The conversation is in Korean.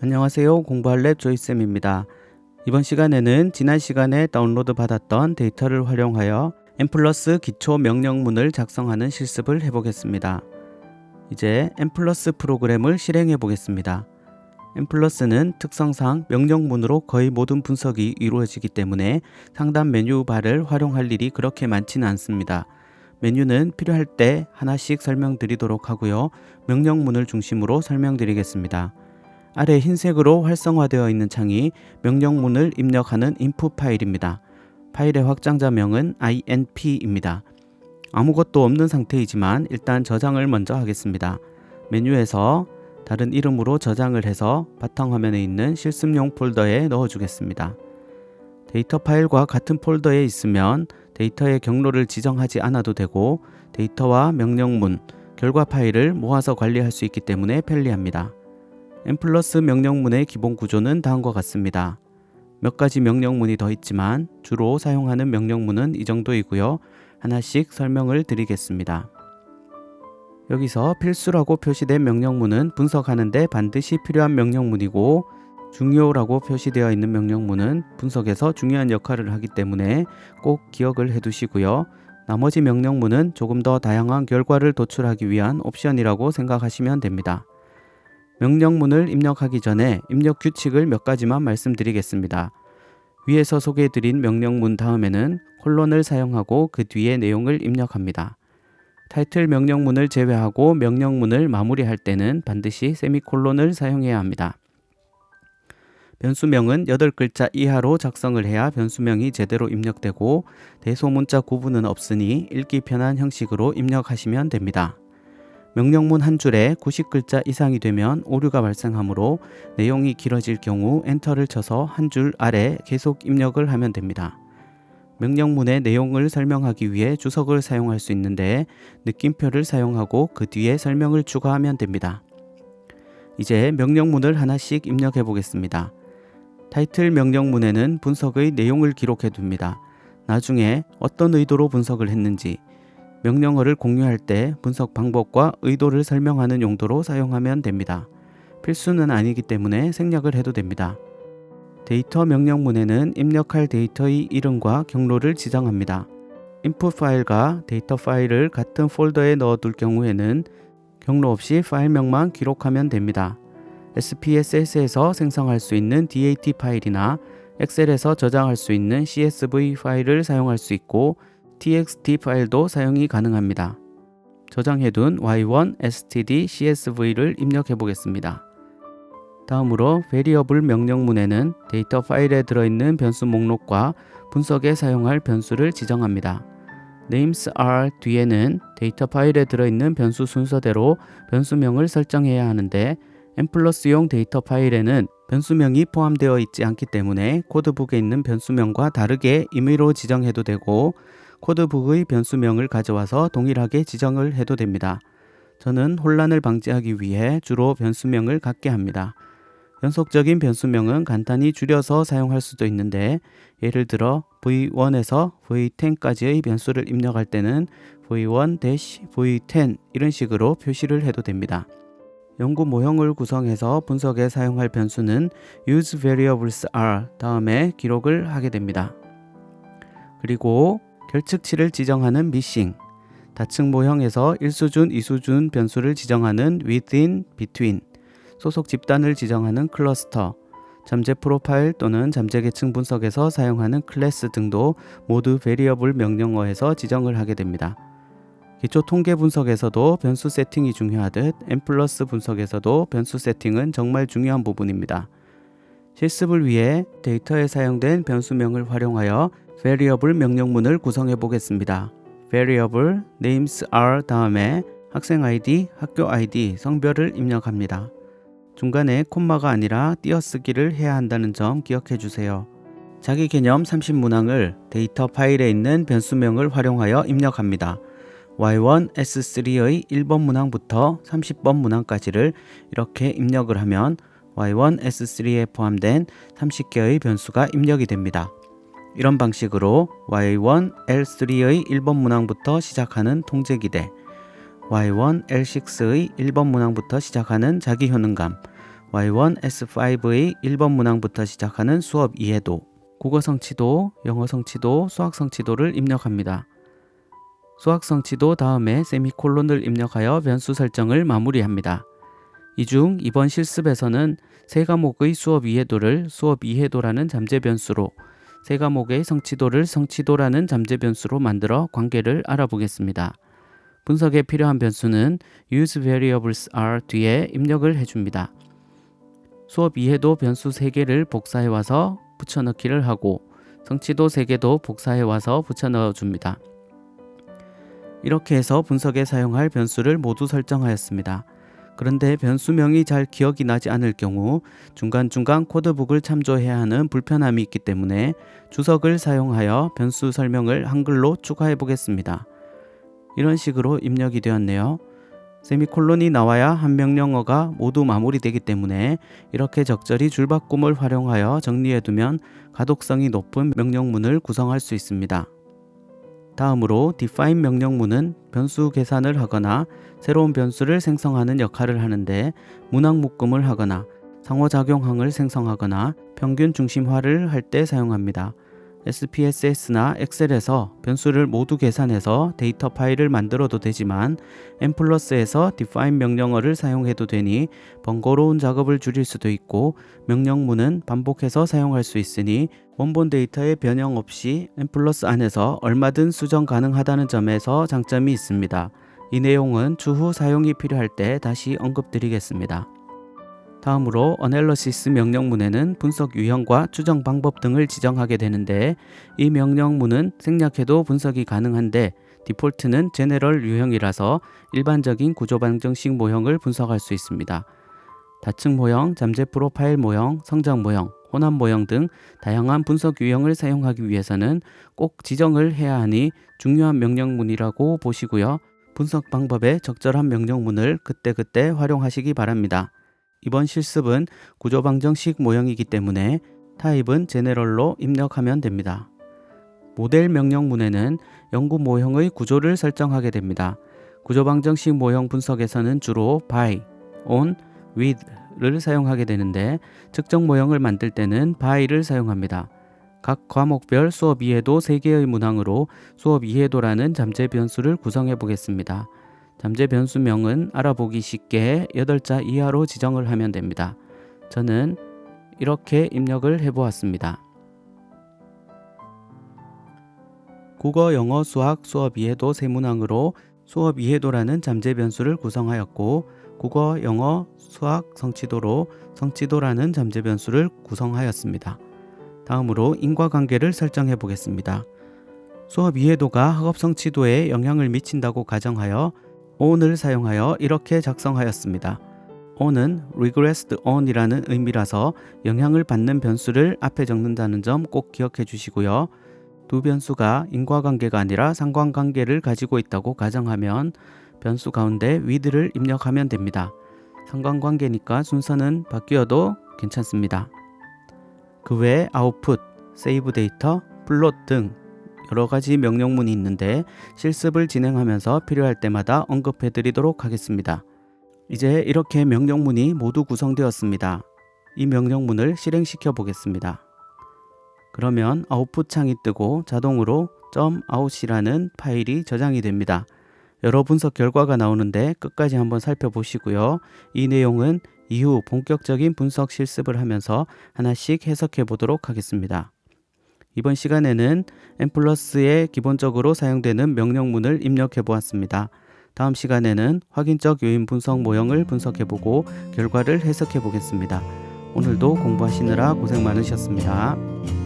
안녕하세요. 공부할 랩 조이쌤입니다. 이번 시간에는 지난 시간에 다운로드 받았던 데이터를 활용하여 M+ 기초 명령문을 작성하는 실습을 해보겠습니다. 이제 M+ 프로그램을 실행해 보겠습니다. M+는 특성상 명령문으로 거의 모든 분석이 이루어지기 때문에 상단 메뉴 바를 활용할 일이 그렇게 많지는 않습니다. 메뉴는 필요할 때 하나씩 설명드리도록 하고요. 명령문을 중심으로 설명드리겠습니다. 아래 흰색으로 활성화되어 있는 창이 명령문을 입력하는 input 파일입니다. 파일의 확장자명은 inp입니다. 아무것도 없는 상태이지만 일단 저장을 먼저 하겠습니다. 메뉴에서 다른 이름으로 저장을 해서 바탕화면에 있는 실습용 폴더에 넣어주겠습니다. 데이터 파일과 같은 폴더에 있으면 데이터의 경로를 지정하지 않아도 되고 데이터와 명령문, 결과 파일을 모아서 관리할 수 있기 때문에 편리합니다. M+ 명령문의 기본 구조는 다음과 같습니다. 몇 가지 명령문이 더 있지만 주로 사용하는 명령문은 이 정도이고요. 하나씩 설명을 드리겠습니다. 여기서 필수라고 표시된 명령문은 분석하는 데 반드시 필요한 명령문이고, 중요라고 표시되어 있는 명령문은 분석에서 중요한 역할을 하기 때문에 꼭 기억을 해두시고요. 나머지 명령문은 조금 더 다양한 결과를 도출하기 위한 옵션이라고 생각하시면 됩니다. 명령문을 입력하기 전에 입력 규칙을 몇 가지만 말씀드리겠습니다. 위에서 소개해드린 명령문 다음에는 콜론을 사용하고 그 뒤에 내용을 입력합니다. 타이틀 명령문을 제외하고 명령문을 마무리할 때는 반드시 세미콜론을 사용해야 합니다. 변수명은 8글자 이하로 작성을 해야 변수명이 제대로 입력되고 대소문자 구분은 없으니 읽기 편한 형식으로 입력하시면 됩니다. 명령문 한 줄에 90글자 이상이 되면 오류가 발생하므로 내용이 길어질 경우 엔터를 쳐서 한 줄 아래 계속 입력을 하면 됩니다. 명령문의 내용을 설명하기 위해 주석을 사용할 수 있는데 느낌표를 사용하고 그 뒤에 설명을 추가하면 됩니다. 이제 명령문을 하나씩 입력해 보겠습니다. 타이틀 명령문에는 분석의 내용을 기록해 둡니다. 나중에 어떤 의도로 분석을 했는지, 명령어를 공유할 때 분석 방법과 의도를 설명하는 용도로 사용하면 됩니다. 필수는 아니기 때문에 생략을 해도 됩니다. 데이터 명령문에는 입력할 데이터의 이름과 경로를 지정합니다. input 파일과 데이터 파일을 같은 폴더에 넣어둘 경우에는 경로 없이 파일명만 기록하면 됩니다. SPSS에서 생성할 수 있는 DAT 파일이나 엑셀에서 저장할 수 있는 CSV 파일을 사용할 수 있고 TXT 파일도 사용이 가능합니다. 저장해둔 y1 std csv를 입력해 보겠습니다. 다음으로 variable 명령문에는 데이터 파일에 들어있는 변수 목록과 분석에 사용할 변수를 지정합니다. names are 뒤에는 데이터 파일에 들어있는 변수 순서대로 변수명을 설정해야 하는데 M+용 데이터 파일에는 변수명이 포함되어 있지 않기 때문에 코드북에 있는 변수명과 다르게 임의로 지정해도 되고 코드북의 변수명을 가져와서 동일하게 지정을 해도 됩니다. 저는 혼란을 방지하기 위해 주로 변수명을 갖게 합니다. 연속적인 변수명은 간단히 줄여서 사용할 수도 있는데 예를 들어 v1에서 v10까지의 변수를 입력할 때는 v1-v10 이런 식으로 표시를 해도 됩니다. 연구 모형을 구성해서 분석에 사용할 변수는 use variables are 다음에 기록을 하게 됩니다. 그리고 결측치를 지정하는 missing, 다층 모형에서 1수준, 2수준 변수를 지정하는 within, between, 소속 집단을 지정하는 클러스터, 잠재 프로파일 또는 잠재 계층 분석에서 사용하는 클래스 등도 모두 variable 명령어에서 지정을 하게 됩니다. 기초 통계 분석에서도 변수 세팅이 중요하듯 M+ 분석에서도 변수 세팅은 정말 중요한 부분입니다. 실습을 위해 데이터에 사용된 변수명을 활용하여 variable 명령문을 구성해 보겠습니다. variable names are 다음에 학생 ID, 학교 ID, 성별을 입력합니다. 중간에 콤마가 아니라 띄어쓰기를 해야 한다는 점 기억해 주세요. 자기 개념 30문항을 데이터 파일에 있는 변수명을 활용하여 입력합니다. y1 s3의 1번 문항부터 30번 문항까지를 이렇게 입력을 하면 y1 s3에 포함된 30개의 변수가 입력이 됩니다. 이런 방식으로 y1 l3의 1번 문항부터 시작하는 통제기대, y1 l6의 1번 문항부터 시작하는 자기효능감, Y1, S5의 1번 문항부터 시작하는 수업 이해도, 국어 성취도, 영어 성취도, 수학 성취도를 입력합니다. 수학 성취도 다음에 세미콜론을 입력하여 변수 설정을 마무리합니다. 이 중 이번 실습에서는 세 과목의 수업 이해도를 수업 이해도라는 잠재 변수로, 세 과목의 성취도를 성취도라는 잠재 변수로 만들어 관계를 알아보겠습니다. 분석에 필요한 변수는 use variables are 뒤에 입력을 해줍니다. 수업 이해도 변수 3개를 복사해 와서 붙여넣기를 하고 성취도 3개도 복사해 와서 붙여넣어 줍니다. 이렇게 해서 분석에 사용할 변수를 모두 설정하였습니다. 그런데 변수명이 잘 기억이 나지 않을 경우 중간중간 코드북을 참조해야 하는 불편함이 있기 때문에 주석을 사용하여 변수 설명을 한글로 추가해 보겠습니다. 이런 식으로 입력이 되었네요. 세미콜론이 나와야 한 명령어가 모두 마무리되기 때문에 이렇게 적절히 줄바꿈을 활용하여 정리해두면 가독성이 높은 명령문을 구성할 수 있습니다. 다음으로 define 명령문은 변수 계산을 하거나 새로운 변수를 생성하는 역할을 하는데 문항 묶음을 하거나 상호작용항을 생성하거나 평균 중심화를 할 때 사용합니다. SPSS나 엑셀에서 변수를 모두 계산해서 데이터 파일을 만들어도 되지만 M+에서 define 명령어를 사용해도 되니 번거로운 작업을 줄일 수도 있고 명령문은 반복해서 사용할 수 있으니 원본 데이터의 변형 없이 M+ 안에서 얼마든 수정 가능하다는 점에서 장점이 있습니다. 이 내용은 추후 사용이 필요할 때 다시 언급드리겠습니다. 다음으로 analysis 명령문에는 분석 유형과 추정 방법 등을 지정하게 되는데 이 명령문은 생략해도 분석이 가능한데 디폴트는 제네럴 유형이라서 일반적인 구조 방정식 모형을 분석할 수 있습니다. 다층 모형, 잠재 프로파일 모형, 성장 모형, 혼합 모형 등 다양한 분석 유형을 사용하기 위해서는 꼭 지정을 해야 하니 중요한 명령문이라고 보시고요. 분석 방법에 적절한 명령문을 그때그때 활용하시기 바랍니다. 이번 실습은 구조 방정식 모형이기 때문에 타입은 제네럴로 입력하면 됩니다. 모델 명령문에는 연구 모형의 구조를 설정하게 됩니다. 구조 방정식 모형 분석에서는 주로 by, on, with를 사용하게 되는데 측정 모형을 만들 때는 by를 사용합니다. 각 과목별 수업 이해도 3개의 문항으로 수업 이해도라는 잠재 변수를 구성해 보겠습니다. 잠재 변수명은 알아보기 쉽게 8자 이하로 지정을 하면 됩니다. 저는 이렇게 입력을 해보았습니다. 국어, 영어, 수학, 수업 이해도 3문항으로 수업 이해도라는 잠재 변수를 구성하였고 국어, 영어, 수학 성취도로 성취도라는 잠재 변수를 구성하였습니다. 다음으로 인과관계를 설정해 보겠습니다. 수업 이해도가 학업 성취도에 영향을 미친다고 가정하여 on을 사용하여 이렇게 작성하였습니다. on은 regressed on이라는 의미라서 영향을 받는 변수를 앞에 적는다는 점 꼭 기억해 주시고요. 두 변수가 인과관계가 아니라 상관관계를 가지고 있다고 가정하면 변수 가운데 with를 입력하면 됩니다. 상관관계니까 순서는 바뀌어도 괜찮습니다. 그 외에 output, save 데이터, 플롯 등 여러가지 명령문이 있는데 실습을 진행하면서 필요할 때마다 언급해 드리도록 하겠습니다. 이제 이렇게 명령문이 모두 구성되었습니다. 이 명령문을 실행시켜 보겠습니다. 그러면 아웃풋 창이 뜨고 자동으로 .out이라는 파일이 저장이 됩니다. 여러 분석 결과가 나오는데 끝까지 한번 살펴보시고요. 이 내용은 이후 본격적인 분석 실습을 하면서 하나씩 해석해 보도록 하겠습니다. 이번 시간에는 M+에 기본적으로 사용되는 명령문을 입력해 보았습니다. 다음 시간에는 확인적 요인 분석 모형을 분석해 보고 결과를 해석해 보겠습니다. 오늘도 공부하시느라 고생 많으셨습니다.